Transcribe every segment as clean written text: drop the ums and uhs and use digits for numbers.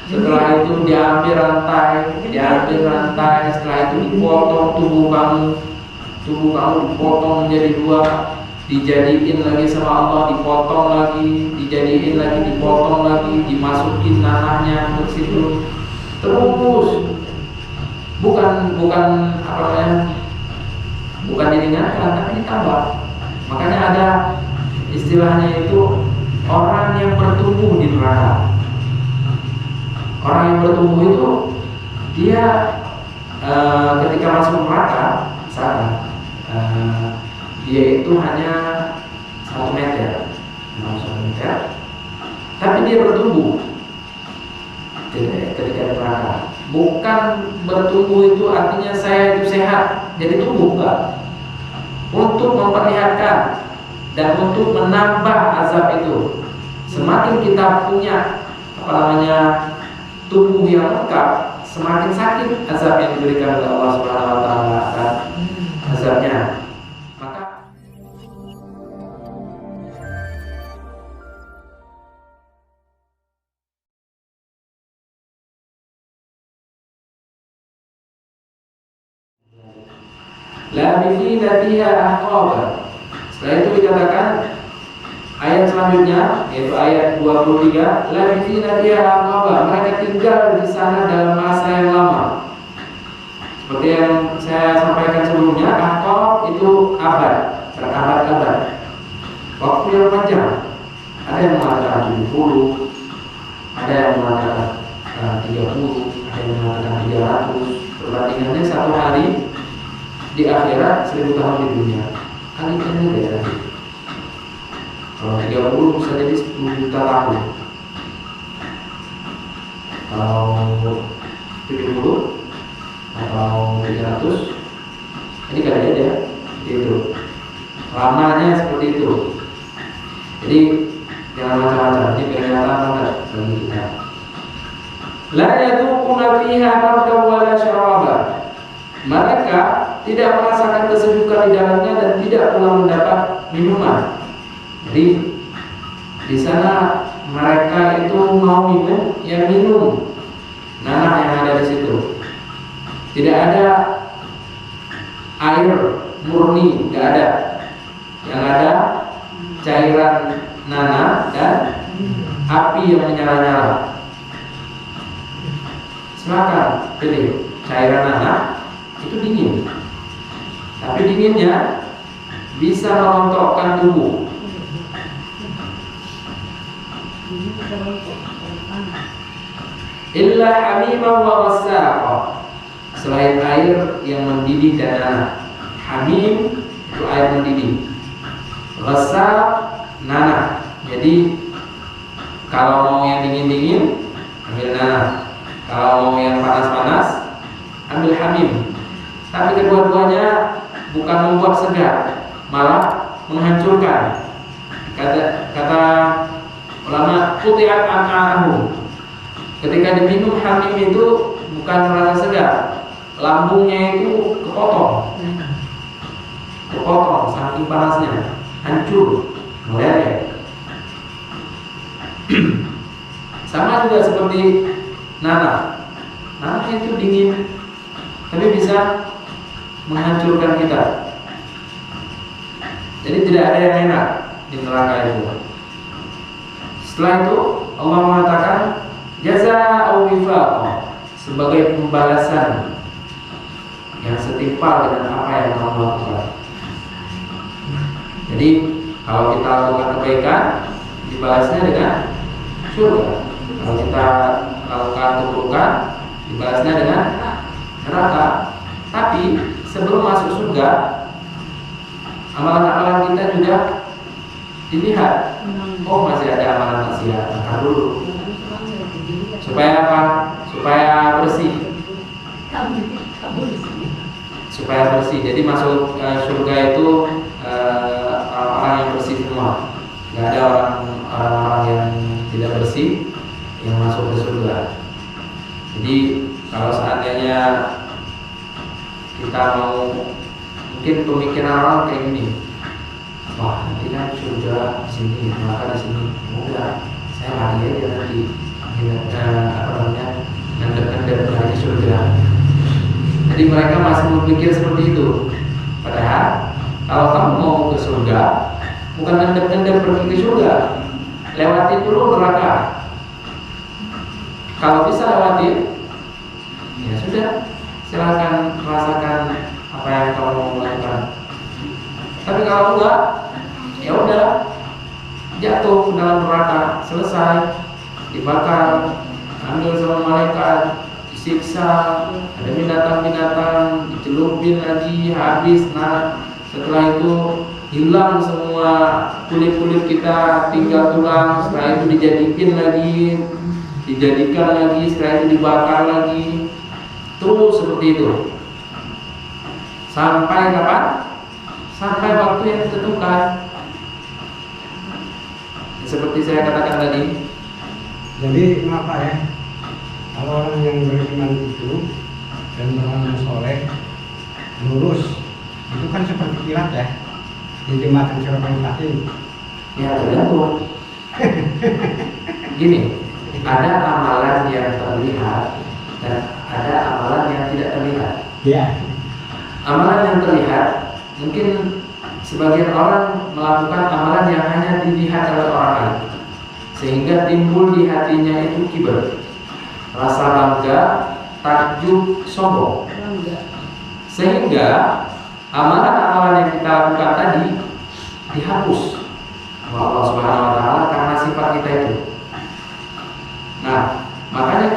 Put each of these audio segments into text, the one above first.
Setelah itu diambil rantai, setelah itu dipotong tubuh kamu dipotong menjadi dua, dijadiin lagi sama Allah, dipotong lagi, dijadiin lagi, dipotong lagi, dimasukin nanahnya ke situ, terus bukan apa namanya, bukan diringankan tapi ditambah. Makanya ada istilahnya itu orang yang bertumbuh di neraka. Orang yang bertumbuh itu dia ketika masuk neraka sana dia itu hanya 1 meter, tapi dia bertumbuh ketika di neraka. Bukan bertumbuh itu artinya saya itu sehat jadi tumbuh, enggak. Untuk memperlihatkan dan untuk menambah azab itu. Semakin kita punya tubuh yang lengkap, semakin sakit azab yang diberikan oleh Allah Subhanahu wa taala akan azabnya. Maka labithina fiha ahqaba. Setelah itu dikatakan ayat selanjutnya, yaitu ayat 23, labithina fiha ahqaba, mereka tinggal di sana dalam masa yang lama. Seperti yang saya sampaikan sebelumnya, ahqab itu abad, berabad-abad, waktu yang panjang. Ada yang mengatakan 70, ada yang mengatakan 30, ada yang mengatakan 300. Perbandingannya 1 hari di akhirat 1000 tahun di dunia. Kalikannya beda. Kalau 30 bisa jadi 10 juta tahun. Kalau 70 atau 300, ini kali aja itu. Lamanya seperti itu. Jadi jangan macam-macam. Ini peringatan banget bagi kita. La yaduquna fiha bardan wala syaraba. Mereka tidak merasakan kesejukan di dalamnya dan tidak pula mendapat minuman. Jadi di sana mereka itu mau minum, ya minum nanah yang ada di situ. Tidak ada air murni, tidak ada. Yang ada cairan nanah dan api yang menyala-nyala. Silakan pilih cairan nanah, itu dingin, tapi dinginnya bisa merontokkan tubuh. Illa hamimah wa ghassaqa, selain air yang mendidih dan nanah. Hamim itu air mendidih, ghassaq nanah. Jadi kalau mau yang dingin-dingin ambil nanah, kalau mau yang panas-panas ambil hamim. Tapi kedua-duanya bukan membuat segar, malah menghancurkan. Kata ulama, quti'at am'a'ahum. Ketika diminum hamim itu bukan merasa segar, lambungnya itu kepotong saking panasnya, hancur, meleleh. Sama juga seperti nanah. Nanah itu dingin, tapi bisa menghancurkan kita. Jadi tidak ada yang enak di neraka itu. Setelah itu Allah mengatakan jazaa'u wifaqa, sebagai pembalasan yang setimpal dengan apa yang kamu lakukan. Jadi kalau kita lakukan kebaikan, dibalasnya dengan surga. Kalau kita lakukan keburukan, dibalasnya dengan neraka. Tapi sebelum masuk surga, amalan-amalan kita juga dilihat. Oh, masih ada amalan maksiat, angkat dulu. Supaya apa? Supaya bersih. Supaya bersih. Jadi masuk surga itu orang-orang yang bersih semua. Gak ada orang-orang yang tidak bersih yang masuk ke surga. Jadi kalau seandainya kita mau, mungkin pemikiran orang kayak gini, wah nanti kan surga di sini, neraka di sini. Udah, saya lari aja nanti. Apa namanya, Jadi mereka masih berpikir seperti itu. Padahal kalau kamu mau ke surga, bukan ngendap-ngendap pergi ke surga, lewati dulu neraka. Kalau bisa lewati, ya sudah, silakan rasakan apa yang kamu mau lakukan. Tapi kalau enggak, ya udah, jatuh ke dalam neraka, selesai, dibakar, ambil sama malaikat, disiksa, ada binatang-binatang, dicelupin lagi, habis. Nah, setelah itu hilang semua kulit-kulit kita, tinggal tulang. Setelah itu dijadikan lagi, setelah itu dibakar lagi, terus seperti itu. Sampai kapan? Sampai waktu yang ditentukan. Seperti saya katakan tadi. Jadi maaf Pak ya, kalau orang yang beriman itu dan beramal soleh lurus, itu kan seperti kilat ya, di jembatan Siratul Mustaqim. Ya tergantung. Gini, ada amalan yang terlihat dan ada amalan yang tidak terlihat. Ya. Amalan yang terlihat, mungkin sebagian orang melakukan amalan yang hanya dilihat oleh orang lain, sehingga timbul di hatinya itu kibar, rasa bangga, takjub, sombong, sehingga amalan-amalan yang kita lakukan tadi dihapus oleh Allah Subhanahu wa taala karena sifat kita itu. Nah, makanya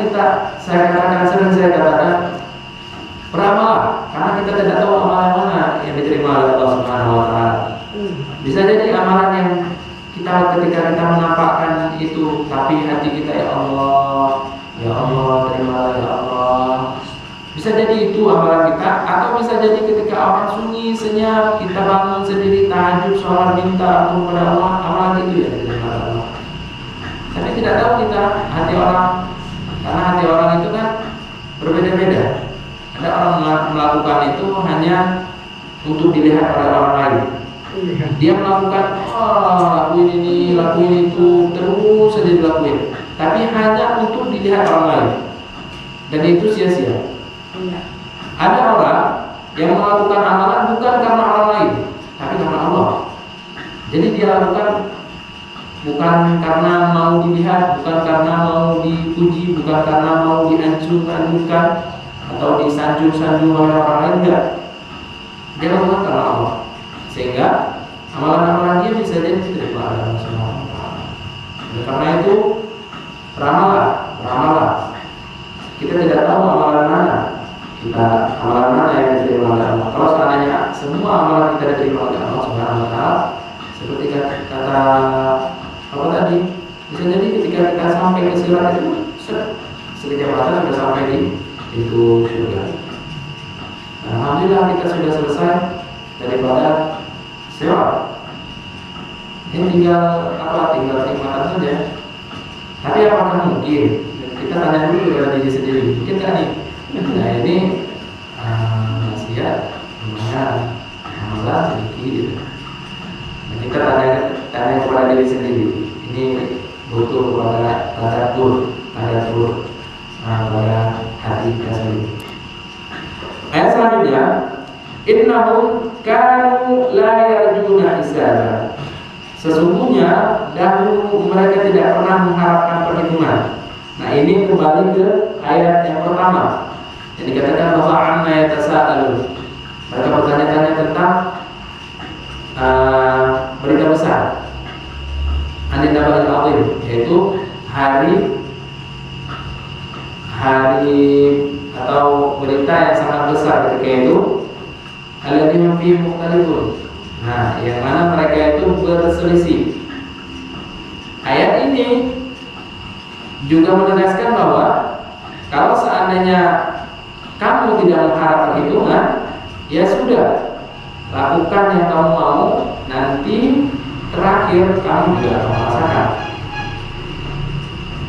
saya katakan beramal, karena kita tidak tahu amalan mana yang diterima oleh Allah Subhanahu wa taala. Bisa jadi amalan yang ketika kita menampakkan itu, tapi hati kita ya Allah, terimalah ya Allah. Bisa jadi itu amalan kita, atau bisa jadi ketika orang sunyi, senyap, kita bangun sendiri, tahajud, sholat, minta ampun kepada Allah, amalan itu ya diterima oleh Allah. Tapi tidak tahu kita hati orang, karena hati orang itu kan berbeda-beda. Ada orang melakukan itu hanya untuk dilihat oleh orang lain. Dia melakukan, lakuin ini, lakuin itu, terus saja dilakuin, tapi hanya untuk dilihat orang lain, dan itu sia-sia. Ada orang yang melakukan amalan bukan karena orang lain, tapi karena Allah. Jadi dia lakukan bukan karena mau dilihat, bukan karena mau dipuji, bukan karena mau dianjurkan atau disanjung-sanjung oleh orang lain, enggak. Dia lakukan karena Allah, sehingga amalan-amalan dia bisa jadi diterima oleh Allah Subhanahu wa taala. Karena itu beramallah. Kita tidak tahu amalan mana yang diterima oleh Allah. Kalau seandainya semua amalan kita diterima oleh Allah Subhanahu wa taala, seperti kata apa tadi, bisa jadi ketika kita sampai ke sirat itu sekejap mata sudah sampai di pintu surga. Nah, alhamdulillah kita sudah selesai daripada sirat. Ini tinggal nikmatan saja. Tapi apakah mungkin? Kita tanya dulu kepada diri sendiri, mungkin nggak nih? Nah ini maksiat, lumayan, amalan sedikit gitu. Nah, kita tanya kepada diri sendiri. Ini butuh kepada tadabbur pada hati kita sendiri. Ayat selanjutnya, innahum kanu la yarjuna hisaba. Sesungguhnya dahulu mereka tidak pernah mengharapkan perhitungan. Nah ini kembali ke ayat yang pertama yang dikatakan bahwa amma yatasaalun. Mereka bertanya-tanya tentang berita besar, anin nabail azim, yaitu hari atau berita yang sangat besar ketika itu, alladzi hum fihi mukhtalifun. Nah, yang mana mereka itu berselisih. Ayat ini juga menegaskan bahwa kalau seandainya kamu tidak mengharap perhitungan, ya sudah, lakukan yang kamu mau, nanti terakhir kamu juga akan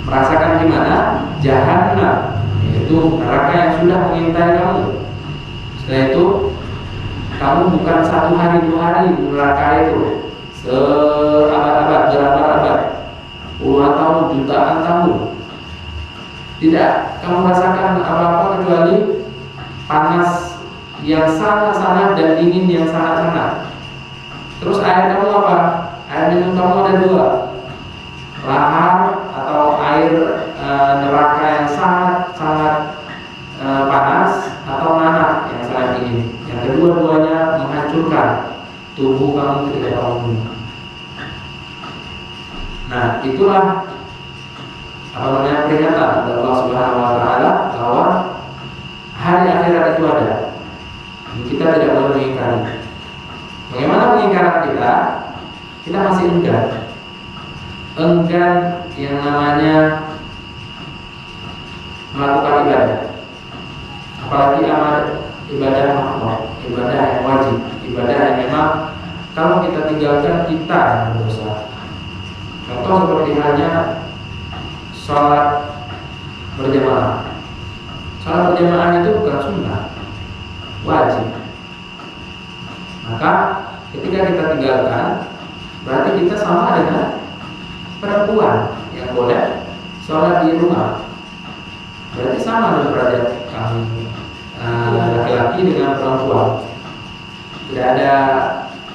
merasakan di mana? Jahannam, yaitu neraka yang sudah mengintai kamu. Setelah itu kamu bukan 1 hari 2 hari di neraka itu, berabad-abad, puluhan tahun, jutaan tahun. Tidak kamu rasakan apa-apa kecuali panas yang sangat-sangat dan dingin yang sangat-sangat. Terus air kamu apa? Air minum kamu ada dua, lahar atau air neraka yang sangat-sangat panas atau nanah yang sangat dingin. Yang kedua-duanya menghancurkan tubuh kamu ketika kamu minum. Nah, itulah peringatan dari Allah Subhanahu wa taala bahwa hari akhirat itu ada. Kita tidak boleh mengingkari. Bagaimana pengingkaran kita? Kita masih enggan yang namanya melakukan ibadah. Apalagi amal ibadah makhluk, ibadah yang wajib, ibadah yang memang kalau kita tinggalkan kita yang berdosa. Contoh seperti halnya sholat berjamaah. Sholat berjamaah itu bukan sunnah, wajib. Maka ketika kita tinggalkan, berarti kita sama dengan perempuan yang boleh sholat di rumah. Berarti sama dengan derajat kami laki-laki dengan perempuan. Tidak ada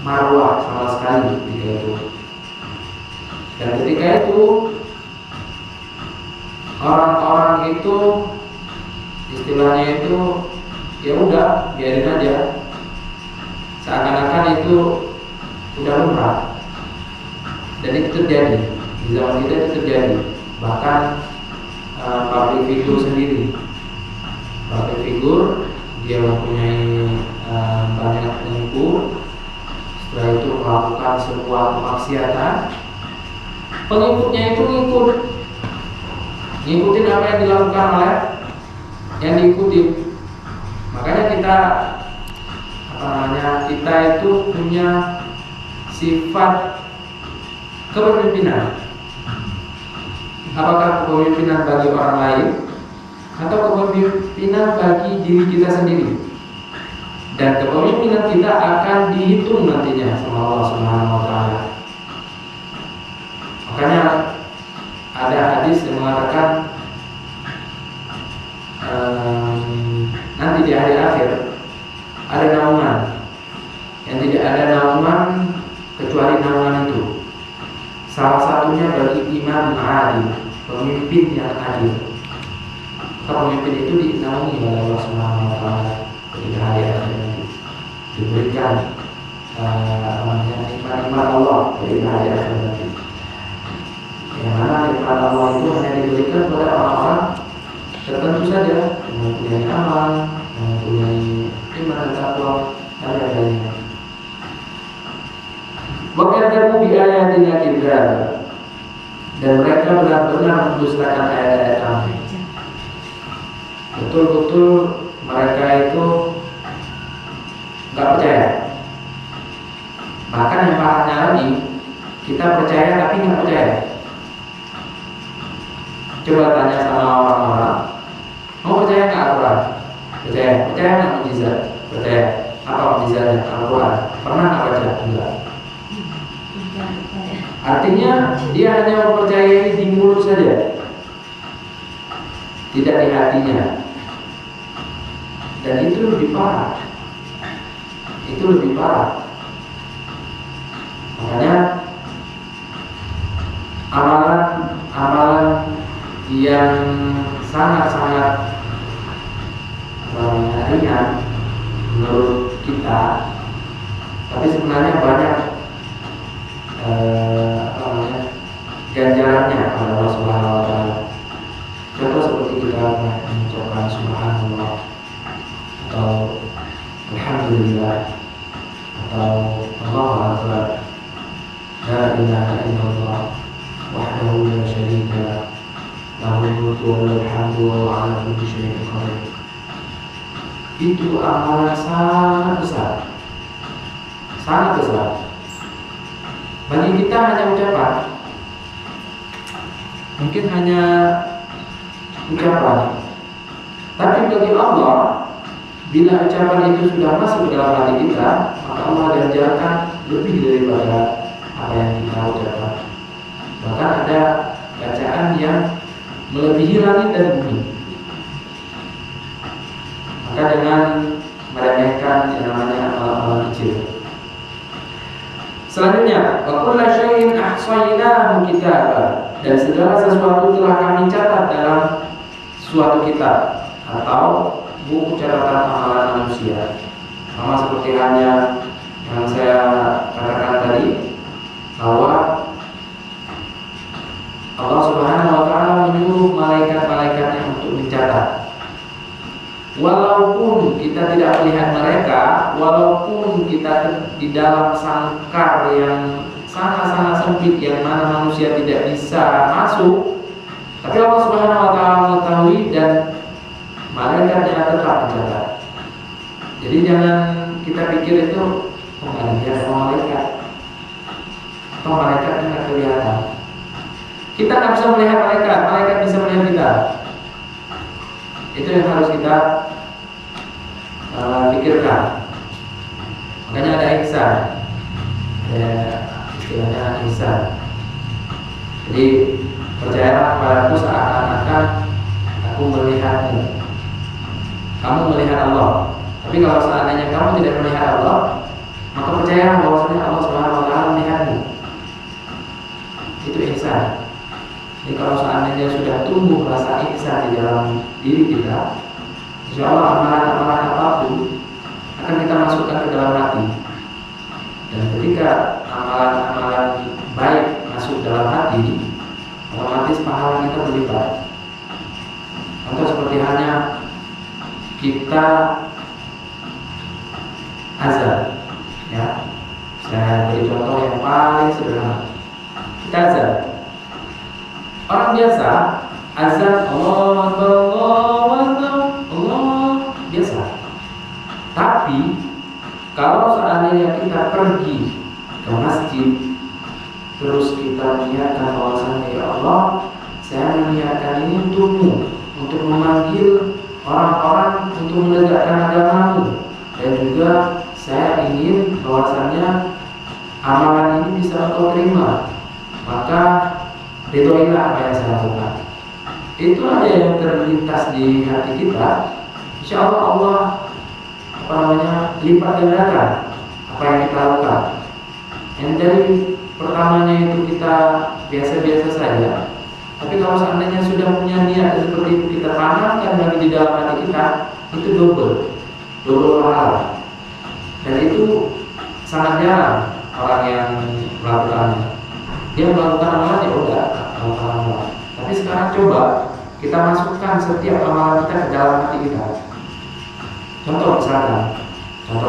marwah sama sekali ketika itu. Dan ketika itu orang-orang itu istilahnya itu ya udah biarin aja, seakan-akan itu udah lumrah. Dan itu terjadi di zaman kita, itu terjadi. Bahkan public figure sendiri, public figure dia mempunyai banyak pengikut. Setelah itu melakukan sebuah kemaksiatan, pengikutnya itu ngikutin apa yang dilakukan oleh yang diikuti. Makanya kita itu punya sifat kepemimpinan. Apakah kepemimpinan bagi orang lain atau kepemimpinan bagi diri kita sendiri? Dan kepemimpinan kita akan dihitung nantinya sama Allah Subhanahu wa taala. Makanya ada hadis yang mengatakan nanti di hari akhir ada naungan yang tidak ada naungan kecuali naungan itu. Salah satunya bagi imam adil, pemimpin yang adil. Pemimpin itu dinaungi oleh Allah Subhanahu wa taala ketika hari akhir nanti diberikan nikmat Allah ketika hari akhir nanti. Yang mana nikmat Allah itu hanya diberikan kepada orang-orang tertentu saja, yang mempunyai amal, yang mempunyai iman dan takwa, dan lain-lainnya. Wakadabu bi ayatina kidzaba, dan mereka benar-benar mendustakan ayat-ayat kami. Betul-betul mereka itu nggak percaya. Bahkan yang parahnya lagi, kita percaya tapi nggak percaya. Coba tanya sama orang-orang, mau percaya nggak Al-Quran? Percaya. Percaya nggak mukjizat? Percaya. Apa mukjizatnya Al-Quran? Pernah nggak baca? Enggak. Artinya dia hanya mempercayai di mulut saja, tidak di hatinya. Dan itu lebih parah. Itu lebih parah. Makanya amalan yang sangat-sangat ringan menurut kita, tapi sebenarnya banyak ganjarannya pada Allah Subhanahu wa taala. Contoh seperti kita mengucapkan subhanallah atau alhamdulillah atau Allahu akbar, la ilaha illallah wahdahu la syarika lah, lahul mulku wa lahul hamdu wa huwa ala kulli syai'in qadir. Itu amalan sangat besar. Sangat besar. Bagi kita hanya ucapan, mungkin hanya ucapan. Tapi bagi Allah, bila ucapan itu sudah masuk dalam hati kita, maka Allah ganjarkan lebih daripada apa yang kita ucapkan. Bahkan ada bacaan yang melebihi langit dan bumi. Maka dengan Selanjutnya, wa kullu syai'in ahsaynahu kitaba, dan segala sesuatu telah kami catat dalam suatu kitab atau buku catatan amalan manusia. Sama seperti halnya yang saya katakan tadi, bahwa Allah Subhanahu wa taala menyuruh malaikat-malaikatnya untuk mencatat. Walaupun kita tidak melihat mereka, walaupun kita di dalam sangkar yang sangat-sangat sempit yang mana manusia tidak bisa masuk, tapi Allah Subhanahu wa taala mengetahui dan malaikatnya tetap mencatat. Jadi jangan kita pikir itu dia sama malaikat, atau malaikat yang tidak kelihatan. Kita tidak bisa melihat malaikat, malaikat bisa melihat kita. Itu yang harus kita pikirkan. Makanya ada ihsan, ya, istilahnya ihsan. Jadi percayalah kepadaku seakan-akan aku melihatmu. Kamu melihat Allah. Tapi kalau seandainya kamu tidak melihat Allah, maka percayalah bahwasanya Allah Subhanahu wa taala melihatmu. Itu ihsan. Jadi kalau seandainya sudah tumbuh rasa ihsan di dalam diri kita, insya Allah amalan-amalan apapun akan kita masukkan ke dalam hati. Dan ketika amalan-amalan baik masuk dalam hati, otomatis pahala kita berlipat. Contoh seperti halnya kita azan, ya. Saya beri contoh yang paling sederhana. Kita azan. Orang biasa azan Allah biasa. Tapi kalau seandainya kita pergi ke masjid terus kita niatkan bahwasanya ya Allah, saya meniatkan ini untukmu, untuk memanggil orang-orang untuk menegakkan agamamu, dan juga saya ingin bahwasanya amalan ini bisa engkau terima, maka ridhoilah apa yang saya lakukan. Itu aja yang terlintas di hati kita. Insya Allah Allah lipat gandakan apa yang kita lakukan. Yang dari pertamanya itu kita biasa-biasa saja, tapi kalau seandainya sudah punya niat seperti itu, kita tanamkan lagi di dalam hati kita, itu double pahala. Dan itu sangat jarang orang yang melakukannya. Dia melakukan amalan ya udah melakukan amalan. Tapi sekarang coba kita masukkan setiap amalan kita ke dalam hati kita. Contoh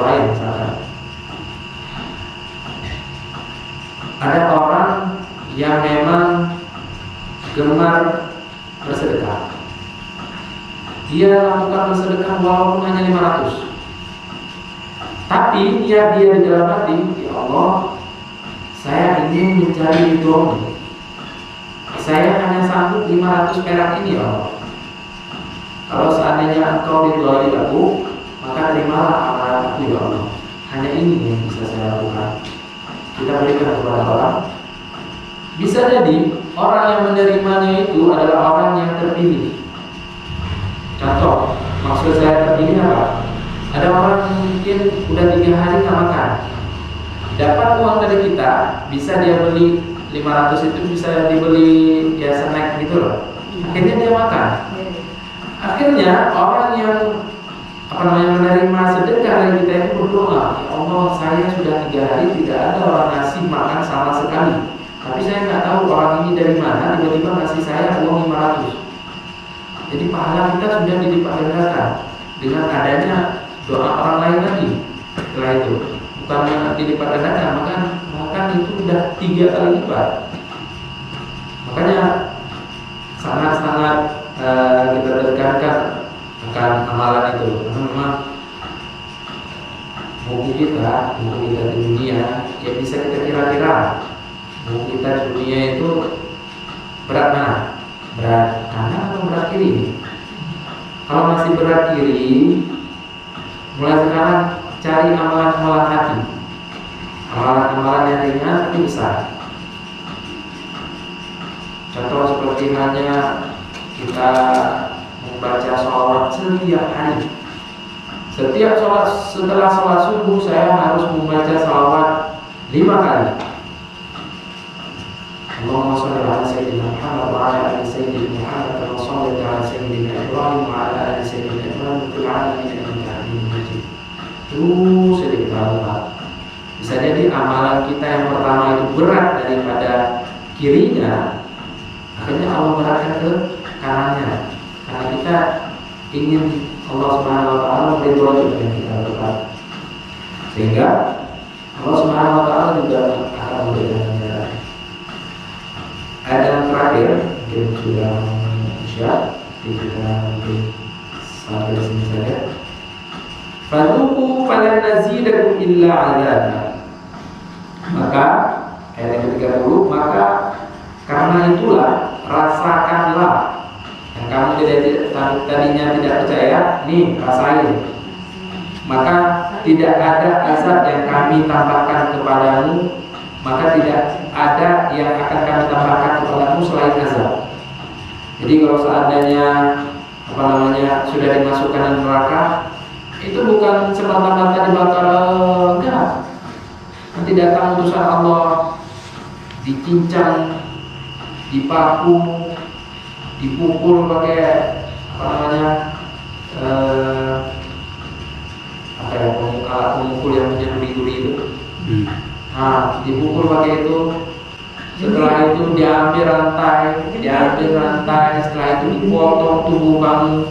lain misalkan, ada orang yang memang gemar bersedekah. Dia lakukan bersedekah walaupun hanya 500. Tapi dia di dalam hati, ya Allah, saya ingin mencari ridhomu. Saya hanya sanggup 500 perak ini ya Allah. Kalau seandainya engkau ridhoi aku, maka terimalah amalan aku ya Allah. Hanya ini yang bisa saya lakukan. Kita berikan kepada orang. Bisa jadi orang yang menerimanya itu adalah orang yang terpilih. Contoh, maksud saya terpilih apa? Ada orang yang mungkin udah 3 hari nggak makan, dapat uang dari kita, bisa dia beli 500 itu bisa dibeli ya snack gitu loh. Akhirnya dia makan. Akhirnya orang yang menerima sedekah dari kita itu berdoa, ya Allah, saya sudah 3 hari tidak ada orang ngasih makan sama sekali. Tapi saya nggak tahu orang ini dari mana tiba-tiba ngasih saya uang 500. Jadi pahala kita sudah dilipat gandakan dengan adanya doa orang lain lagi. Setelah itu bukan dilipat gandakan, bahkan itu sudah 3 kali lipat. Makanya sangat-sangat kita tekankan akan amalan itu. Karena memang buku kita di dunia ya bisa kita kira-kira. Buku kita di dunia itu berat mana? Berat kanan atau berat kiri? Kalau masih berat kiri, mulai sekarang cari amalan-amalan hati, amalan-amalan yang ringan tapi besar. Contoh seperti halnya kita membaca sholawat setiap hari. Setiap sholat, setelah sholat subuh saya harus membaca sholawat 5 kali. Allahumma shalli ala sayyidina Muhammad wa ala ali sayyidina Muhammad kama shallaita ala sayyidina Ibrahim wa ala ali sayyidina Ibrahim fil alamin innaka Hamidum Majid. Terus kita lupa. Bisa jadi amalan kita yang pertama itu berat daripada kirinya, akhirnya Allah beratkan ke kanannya. Karena kita ingin Allah Subhanahu wa taala meridhoi dengan kita berat. Sehingga Allah Subhanahu wa taala juga akan memberikan ganjaran. Ayat yang terakhir mungkin sudah siap, kita mungkin sampai sini saja. Fadhuku falan nazidakum illa 'adzaba. Maka ayat yang ke-30, maka karena itulah rasakanlah yang kamu tadinya tidak percaya, nih rasain. Maka tidak ada azab yang kami tambahkan kepadamu, maka tidak ada yang akan kami tambahkan kepadamu selain azab. Jadi kalau seandainya sudah dimasukkan neraka, itu bukan semata-mata dibakar, enggak. Nanti datang utusan Allah, dicincang, dipaku, dipukul pakai alat pemukul yang menyeduri-duri itu. Nah, dipukul pakai itu. Setelah itu diambil rantai, setelah itu dipotong tubuh kamu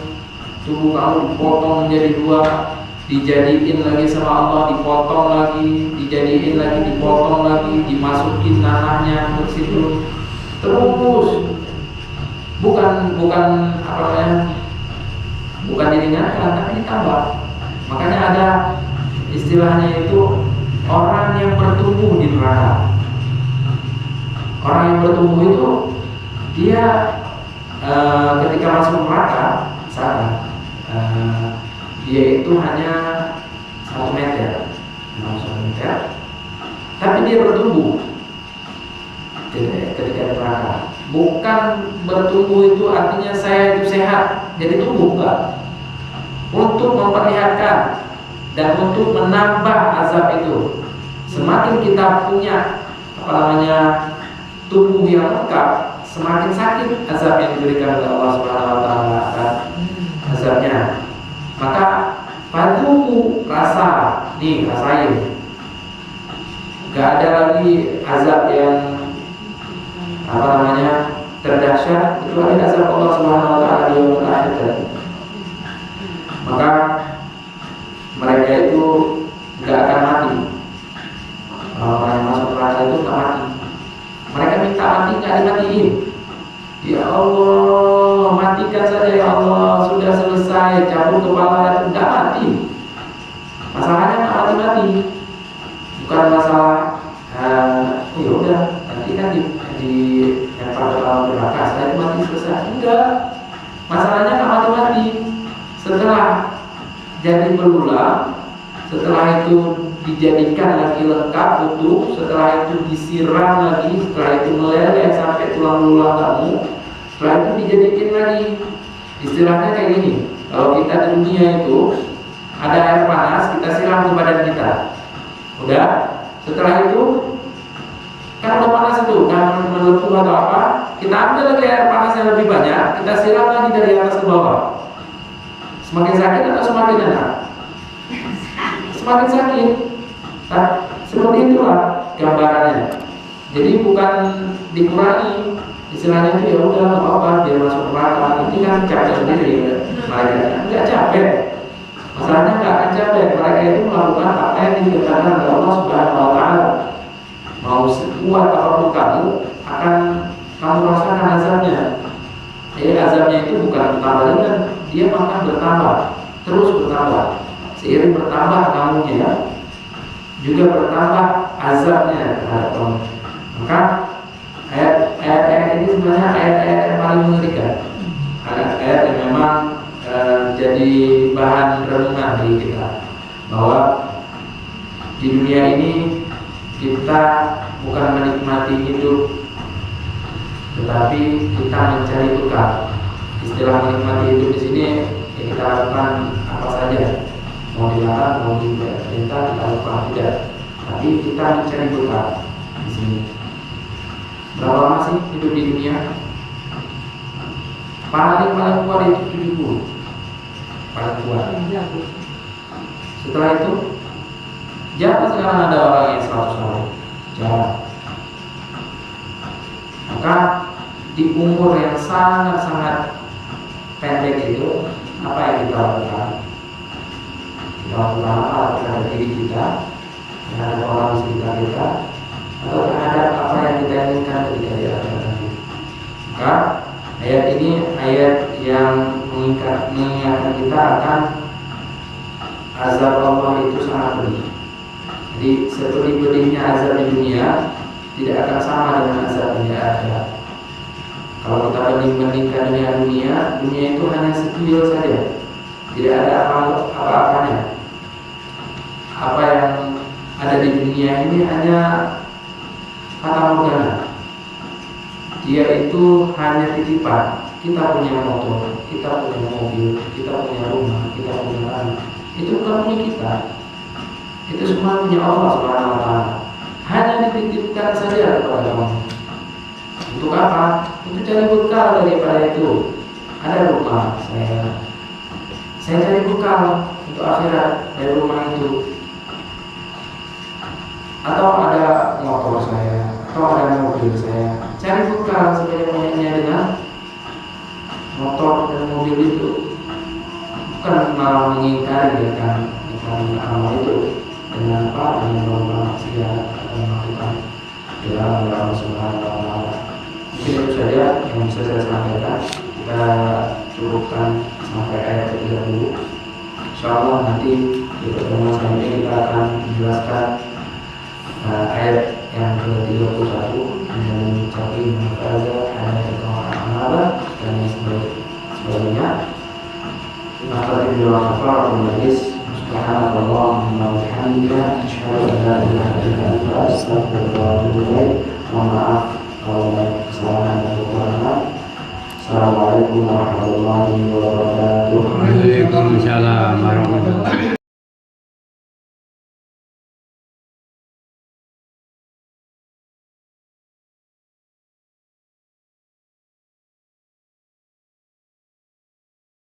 dipotong menjadi 2, dijadiin lagi sama Allah, dipotong lagi, dijadiin lagi, dipotong lagi, dimasukin nanahnya ke situ. Terus bukan diringankan, tapi ditambah. Makanya ada istilahnya itu orang yang bertumbuh di neraka. Orang yang bertumbuh itu dia ketika masuk neraka dia itu hanya 1 meter, tapi dia bertumbuh ketika neraka. Bukan bertumbuh itu artinya saya itu sehat jadi tumbuh, enggak. Untuk memperlihatkan dan untuk menambah azab itu. Semakin kita punya tubuh yang lengkap, semakin sakit azab yang diberikan oleh Allah Subhanahu wa taala azabnya. Maka patuku rasain. Gak ada lagi azab yang terdahsyat kecuali azab Allah Subhanahu wa taala di yaumul akhir. Maka mereka itu gak akan mati. Orang yang masuk neraka itu gak mati. Mereka minta mati, gak dimatiin. Ya Allah, matikan saja ya Allah, sudah selesai, cabut kepala itu gak mati. Masalahnya gak mati-mati. Bukan masalah ya udah nanti kan di lempar ke dalam neraka, setelah itu mati selesai. Enggak. Masalahnya gak mati-mati. Setelah jadi berulang, setelah itu dijadikan lagi lengkap utuh, setelah itu disiram lagi, setelah itu meleleh sampai tulang belulang kamu, setelah itu dijadikan lagi. Istilahnya kayak gini, kalau kita di dunia itu ada air panas, kita siram ke badan kita. Udah, setelah itu kan udah panas itu, kan melepuh atau apa, kita ambil lagi air panas yang lebih banyak, kita siram lagi dari atas ke bawah. Semakin sakit atau semakin enak? Semakin sakit. Nah, seperti itulah gambarannya. Jadi bukan dikurangi, istilahnya itu ya udah nggak apa-apa biar masuk neraka. Ini kan capek sendiri mereka. Nggak capek. Masalahnya nggak akan capek. Mereka itu melakukan apa yang dikatakan oleh Allah Subhanahu wa taala. Mau sekuat apapun kamu, akan kamu rasakan azabnya. Jadi azabnya itu bukan bertambah ringan, dia makan bertambah, terus bertambah. Seiring bertambah kamunya, juga bertambah azabnya terhadap kamu. Maka ayat-ayat ini sebenarnya ayat-ayat yang paling mengerikan. Ayat-ayat yang memang jadi bahan renungan bagi kita, bahwa di dunia ini kita bukan menikmati hidup, tetapi kita mencari bekal. Istilah menikmati hidup di sini ya kita lakukan apa saja, mau dilarang, mau diperintah, kita lakukan tidak. tapi kita mencari bekal di sini. Berapa lama sih hidup di dunia? Paling kuat itu 70, paling kuat. Setelah itu, jangan sekarang ada orang yang 100 tahun, jarang. Maka di umur yang sangat-sangat pendek itu, apa yang kita lakukan? Kita lakukan apa terhadap diri kita, terhadap orang di sekitar kita, atau terhadap apa yang kita inginkan ketika di akhirat nanti. Maka ayat ini ayat yang mengingatkan kita akan azab Allah itu sangat pedih. Jadi sepedih-pedihnya azab di dunia tidak akan sama dengan azab di akhirat. Kalau kita banding-bandingkan dengan dunia itu hanya sekiil saja, tidak ada apa-apanya. Apa yang ada di dunia ini hanya fata morgana. Dia itu hanya titipan. Kita punya motor, kita punya mobil, kita punya rumah, kita punya tanah. Itu bukan punya kita. Itu semua punya Allah Subhanahu wa Ta'ala. Hanya dititipkan saja kepada kamu. Untuk apa? Untuk cari bekal daripada itu. Ada rumah saya cari bekal untuk akhirat dari rumah itu. Atau ada motor saya, atau ada mobil saya, cari bekal sebanyak-banyaknya dengan motor dan mobil itu. Bukan malah mengingkari akan amal itu dengan apa? Dengan melakukan maksiat atau melakukan dalam Allah Subhanahu wa Ta'ala. Mungkin itu saja yang bisa saya sampaikan. Kita cukupkan sampai ayat 30. Insyaallah nanti di pertemuan selanjutnya kita akan menjelaskan ayat yang ke-31 yang mencapai mengkaza ayat ke-6 dan yang sebagainya. Maka di dalam kafaratul majlis subhanallahumma wa bihamdika asyhadu an la ilaha illa anta astaghfiruka wa atubu ilaik. Mohon maaf kalau ada kesalahan atau kekurangan. Assalamualaikum warahmatullahi wabarakatuh.